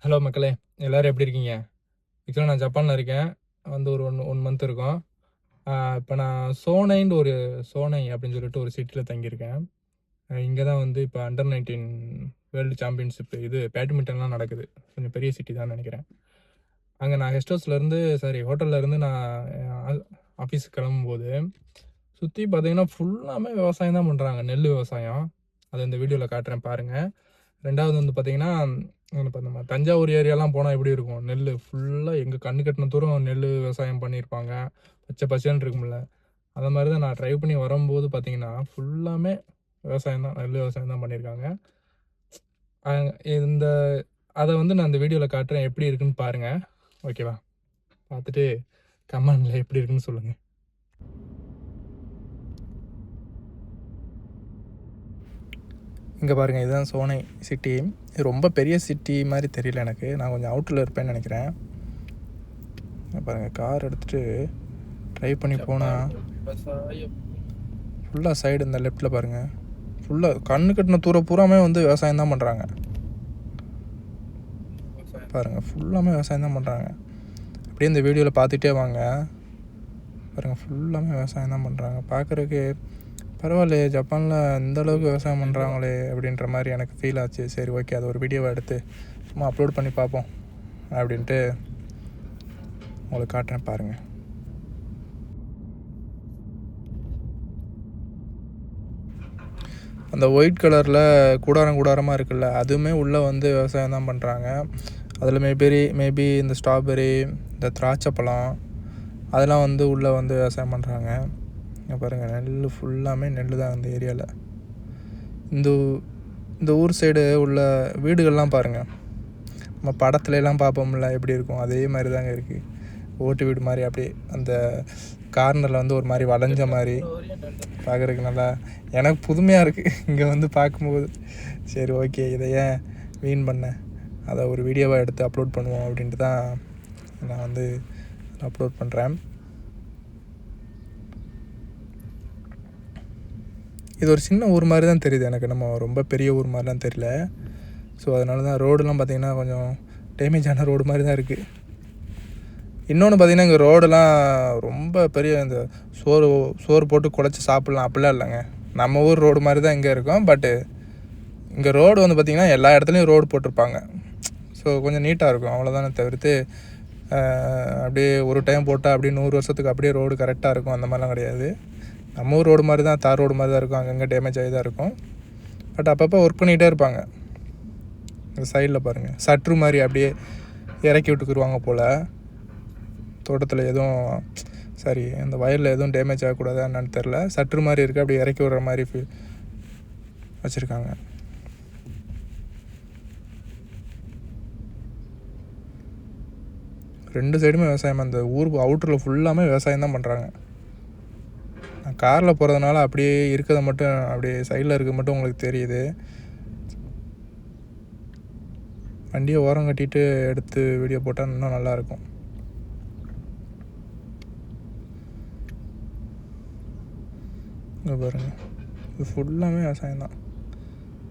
Hello மக்களே, எல்லாரும் எப்படி இருக்கீங்க? ஆக்சுவலாக நான் ஜப்பானில் இருக்கேன். வந்து ஒரு ஒன் மந்த் இருக்கும். இப்போ நான் சோனை அப்படின்னு சொல்லிட்டு ஒரு சிட்டியில் தங்கியிருக்கேன். இங்கே தான் வந்து இப்போ அண்டர் 19 வேர்ல்டு சாம்பியன்ஷிப் இது பேட்மிண்டன்லாம் நடக்குது. கொஞ்சம் பெரிய சிட்டி தான் நினைக்கிறேன். அங்கே நான் ஹோட்டல்லேருந்து நான் ஆஃபீஸுக்கு கிளம்பும்போது சுற்றி பார்த்தீங்கன்னா ஃபுல்லாமே விவசாயம் தான் பண்ணுறாங்க. நெல் விவசாயம். அதை இந்த வீடியோவில் காட்டுறேன் பாருங்கள். ரெண்டாவது வந்து பார்த்தீங்கன்னா, இப்போ நம்ம தஞ்சாவூர் ஏரியாலாம் போனால் எப்படி இருக்கும்? நெல் ஃபுல்லாக எங்கள் கண்ணு கட்டின தூரம் நெல் விவசாயம் பண்ணியிருப்பாங்க. பச்சை பசேல்னு இருக்கும்ல. அதை மாதிரி தான் நான் ட்ரைவ் பண்ணி வரும்போது பார்த்தீங்கன்னா, ஃபுல்லாமே விவசாயம் தான். நெல் விவசாயம் தான் பண்ணியிருக்காங்க. இந்த அதை வந்து நான் இந்த வீடியோவில் காட்டுறேன். எப்படி இருக்குன்னு பாருங்கள். ஓகேவா? பார்த்துட்டு கமெண்டில் எப்படி இருக்குன்னு சொல்லுங்கள். இங்கே பாருங்கள், இதுதான் சோனை சிட்டி. இது ரொம்ப பெரிய சிட்டி மாதிரி தெரியல எனக்கு. நான் கொஞ்சம் அவுட்டில் இருப்பேன்னு நினைக்கிறேன். பாருங்கள், கார் எடுத்துகிட்டு ட்ரைவ் பண்ணி போனால் ஃபுல்லாக சைடு இந்த லெஃப்ட்டில் பாருங்கள், ஃபுல்லாக கண்ணு கட்டின பூராமே வந்து விவசாயம் தான் பண்ணுறாங்க. பாருங்கள், ஃபுல்லாமே விவசாயம் தான் பண்ணுறாங்க. அப்படியே இந்த வீடியோவில் பார்த்துட்டே வாங்க. பாருங்கள், ஃபுல்லாமே விவசாயம் தான் பண்ணுறாங்க. பார்க்குறதுக்கு பரவாயில்லையே, ஜப்பானில் இந்த அளவுக்கு விவசாயம் பண்ணுறாங்களே அப்படின்ற மாதிரி எனக்கு ஃபீல் ஆச்சு. சரி, ஓகே, அது ஒரு வீடியோவை எடுத்து சும்மா அப்லோட் பண்ணி பார்ப்போம் அப்படின்ட்டு உங்களுக்கு காட்டுறேன் பாருங்கள். அந்த ஒயிட் கலரில் கூடாரமாக இருக்குல்ல, அதுவுமே உள்ளே வந்து விவசாயம் தான் பண்ணுறாங்க. அதில் மேபி இந்த ஸ்ட்ராபெரி, இந்த திராட்சை பழம் அதெல்லாம் வந்து உள்ளே வந்து விவசாயம் பண்ணுறாங்க. இங்கே பாருங்கள், நெல் ஃபுல்லாமே நெல் தான் அந்த ஏரியாவில். இந்த ஊர் சைடு உள்ள வீடுகள்லாம் பாருங்கள், நம்ம படத்துலலாம் பார்ப்போம்ல எப்படி இருக்கும், அதே மாதிரி தாங்க இருக்குது. ஓட்டு வீடு மாதிரி அப்படியே அந்த கார்னரில் வந்து ஒரு மாதிரி வளைஞ்ச மாதிரி பார்க்குறதுக்கு நல்லா எனக்கு புதுமையாக இருக்குது இங்கே வந்து பார்க்கும்போது. சரி, ஓகே, இதை ஏன் வீண் பண்ணேன், அதை ஒரு வீடியோவாக எடுத்து அப்லோட் பண்ணுவோம் அப்படின்ட்டு தான் நான் வந்து அப்லோட் பண்ணுறேன். இது ஒரு சின்ன ஊர் மாதிரி தான் தெரியுது எனக்கு, நம்ம ரொம்ப பெரிய ஊர் மாதிரிலாம் தெரியல. ஸோ அதனால தான் ரோடெலாம் பார்த்திங்கன்னா கொஞ்சம் டேமேஜான ரோடு மாதிரி தான் இருக்குது. இன்னொன்று பார்த்திங்கன்னா, இங்கே ரோடெல்லாம் ரொம்ப பெரிய இந்த சோறு போட்டு குழச்சி சாப்பிட்லாம் அப்படிலாம் இல்லைங்க. நம்ம ஊர் ரோடு மாதிரி தான் இங்கே இருக்கும். பட்டு இங்கே ரோடு வந்து பார்த்திங்கன்னா எல்லா இடத்துலையும் ரோடு போட்டிருப்பாங்க. ஸோ கொஞ்சம் நீட்டாக இருக்கும், அவ்வளோதானே தவிர்த்து அப்படியே ஒரு டைம் போட்டால் அப்படியே 100 வருஷத்துக்கு அப்படியே ரோடு கரெக்டாக இருக்கும் அந்த மாதிரிலாம் கிடையாது. நம்ம ஊர் ரோடு மாதிரி தான், தார் ரோடு மாதிரி தான் இருக்கும். அங்கங்கே டேமேஜ் ஆகி தான் இருக்கும். பட் அப்பப்போ ஒர்க் பண்ணிகிட்டே இருப்பாங்க. இந்த சைடில் பாருங்கள், சட்ரு மாதிரி அப்படியே இறக்கி விட்டுக்குருவாங்க போல். தோட்டத்தில் எதுவும் அந்த வயலில் எதுவும் டேமேஜ் ஆகக்கூடாது என்னன்னு தெரில. சட்ரு மாதிரி இருக்குது, அப்படியே இறக்கி விடுற மாதிரி வச்சுருக்காங்க. ரெண்டு சைடுமே விவசாயம். அந்த ஊர் அவுட்டரில் ஃபுல்லாமே விவசாயம் தான் பண்ணுறாங்க. நான் காரில் போகிறதுனால அப்படியே இருக்கிறத மட்டும் அப்படியே சைடில் இருக்க மட்டும் உங்களுக்கு தெரியுது. வண்டியை ஓரம் கட்டிட்டு எடுத்து வீடியோ போட்டால் இன்னும் நல்லாயிருக்கும். இங்கே பாருங்கள், இது ஃபுல்லாமே விவசாயம் தான்.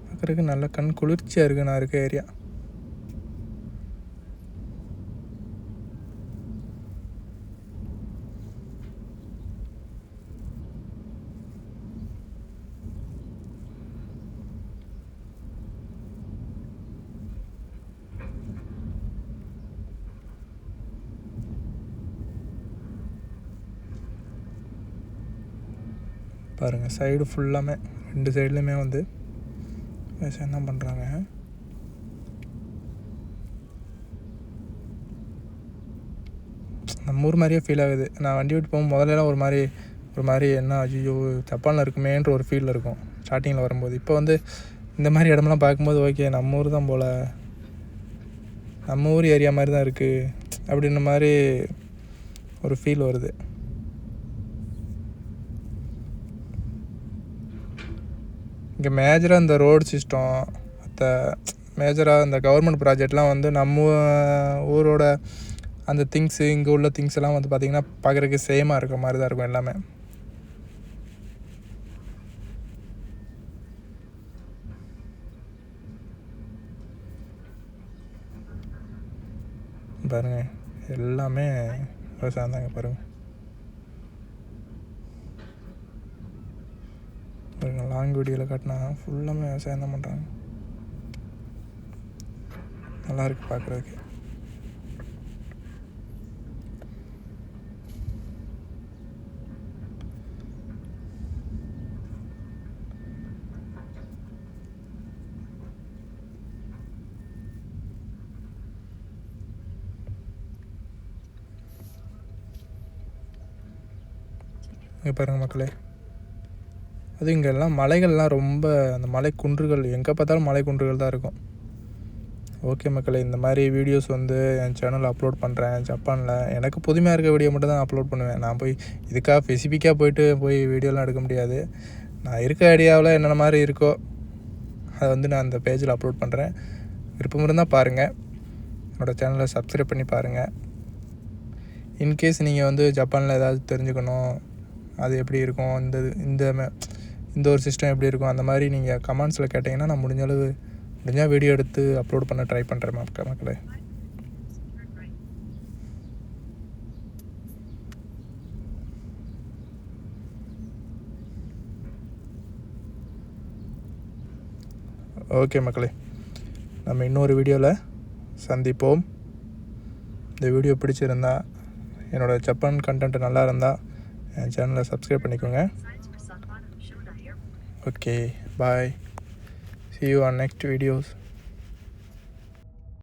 பார்க்குறதுக்கு நல்ல கண் குளிர்ச்சியாக இருக்குது நான் இருக்க ஏரியா. பாருங்கள், சைடு ஃபுல்லாமே ரெண்டு சைட்லேயுமே வந்து விவசாயம் தான் பண்ணுறாங்க. நம்ம ஊர் மாதிரியே ஃபீல் ஆகுது. நான் வண்டி விட்டு போகும் முதல்லலாம் ஒரு மாதிரி என்ன ஐயோ ஜப்பானில் இருக்குமேன்ற ஒரு ஃபீல் இருக்கும் ஸ்டார்டிங்கில் வரும்போது. இப்போ வந்து இந்த மாதிரி இடமெல்லாம் பார்க்கும்போது ஓகே, நம்ம ஊர் தான் போல், நம்ம ஊர் ஏரியா மாதிரி தான் இருக்குது அப்படின்ற மாதிரி ஒரு ஃபீல் வருது. இங்கே மேஜராக இந்த ரோடு சிஸ்டம், மேஜராக இந்த கவர்மெண்ட் ப்ராஜெக்ட்லாம் வந்து நம்ம ஊரோட அந்த திங்ஸு, இங்கே உள்ள திங்ஸ் எல்லாம் வந்து பார்த்திங்கன்னா பார்க்குறதுக்கு சேமாக இருக்கிற மாதிரி தான் இருக்கும் எல்லாமே. பாருங்கள் எல்லாமே விவசாயம் தாங்க. பாருங்கள் பாருங்கள் லாங் வீடியோவில் காட்டினா ஃபுல்லாமே விவசாயம் தான் பண்ணுறாங்க. நல்லாயிருக்கு பார்க்குறதுக்கு. இங்கே பாருங்கள் மக்களே, அது இங்கே எல்லாம் மலைகள்லாம் ரொம்ப, அந்த மலை குன்றுகள் எங்கே பார்த்தாலும் மலை குன்றுகள் தான் இருக்கும். ஓகே மக்களே, இந்த மாதிரி வீடியோஸ் வந்து என் சேனலில் அப்லோட் பண்ணுறேன். ஜப்பானில் எனக்கு புதுமையாக இருக்க வீடியோ மட்டும் தான் அப்லோட் பண்ணுவேன். நான் போய் இதுக்காக ஸ்பெசிஃபிக்காக போய் வீடியோலாம் எடுக்க முடியாது. நான் இருக்க ஐடியாவில் என்னென்ன மாதிரி இருக்கோ அதை வந்து நான் அந்த பேஜில் அப்லோட் பண்ணுறேன். விருப்பம் இருந்தால் பாருங்கள், என்னோடய சேனலை சப்ஸ்கிரைப் பண்ணி பாருங்கள். இன்கேஸ் நீங்கள் வந்து ஜப்பானில் ஏதாவது தெரிஞ்சுக்கணும், அது எப்படி இருக்கும், இந்த ஒரு சிஸ்டம் எப்படி இருக்கும், அந்த மாதிரி நீங்கள் கமெண்ட்ஸில் கேட்டிங்கன்னா நான் முடிஞ்சால் வீடியோ எடுத்து அப்லோட் பண்ண ட்ரை பண்ணுறேன் மக்களே. ஓகே மக்களே, நம்ம இன்னொரு வீடியோவில் சந்திப்போம். இந்த வீடியோ பிடிச்சிருந்தா, என்னோடய ஜப்பான் கண்டென்ட் நல்லா இருந்தால் என் சேனலை சப்ஸ்கிரைப் பண்ணிக்கோங்க. Okay, bye. See you on next videos.